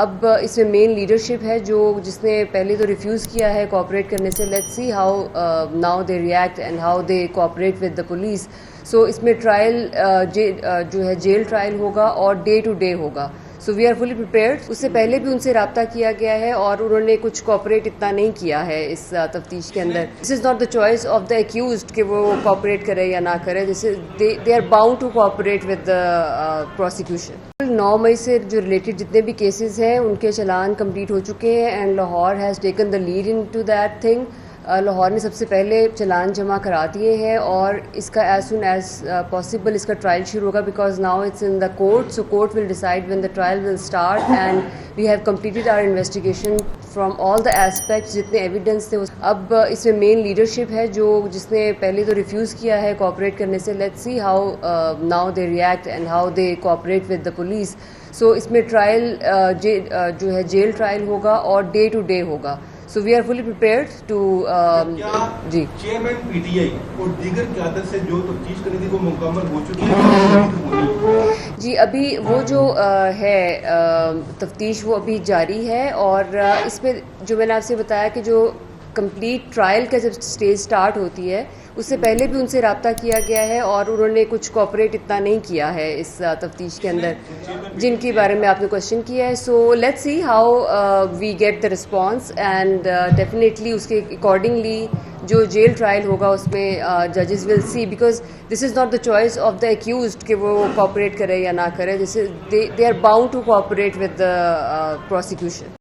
اب اس میں مین لیڈرشپ ہے جس نے پہلے تو ریفیوز کیا ہے کوآپریٹ کرنے سے. Let's see how now they react and how they cooperate with the police. So اس میں ٹرائل جو ہے جیل ٹرائل ہوگا اور ڈے ٹو ڈے ہوگا. So we are fully prepared. اس سے پہلے بھی ان سے رابطہ کیا گیا ہے اور انہوں نے کچھ کوآپریٹ اتنا نہیں کیا ہے اس تفتیش کے اندر. This is not the choice of the accused کہ وہ کوآپریٹ کرے یا نہ کرے. They are bound to cooperate with the prosecution. 9 مئی سے جو ریلیٹڈ جتنے بھی کیسز ہیں ان کے چلان کمپلیٹ ہو چکے ہیں and Lahore has taken the lead in to that thing. Lahore نے سب سے پہلے چلان جمع کرا دیے ہیں اور اس کا ایز سون ایز پاسبل اس کا ٹرائل شروع ہوگا because now it's in the court. So court will decide when the trial will start and we have completed our investigation from all the aspects. جتنے ایویڈنس تھے اب اس میں مین leadership ہے جس نے پہلے تو ریفیوز کیا ہے کوآپریٹ کرنے سے. Let's see how now they react and how they cooperate with the police. So اس میں ٹرائل جو ہے جیل ٹرائل ہوگا اور ڈے ٹو ڈے ہوگا. So we are fully prepared to جی چیئرمین پی ٹی آئی اور دیگر قیادت سے جو تفتیش کرنی تھی وہ مکمل ہو چکی ہے جی. ابھی وہ جو ہے تفتیش وہ ابھی جاری ہے اور اس میں جو میں نے آپ سے بتایا کہ جو کمپلیٹ ٹرائل کا جب سٹیج سٹارٹ ہوتی ہے اس سے پہلے بھی ان سے رابطہ کیا گیا ہے اور انہوں نے کچھ کوآپریٹ اتنا نہیں کیا ہے اس تفتیش کے اندر جن کے بارے میں آپ نے کوشچن کیا ہے. So let's see how we get the response and definitely اس کے اکارڈنگلی جو جیل ٹرائل ہوگا اس میں ججز will see because this is not the choice of the accused کہ وہ کوآپریٹ کرے یا نہ کرے. They are bound to cooperate with the prosecution.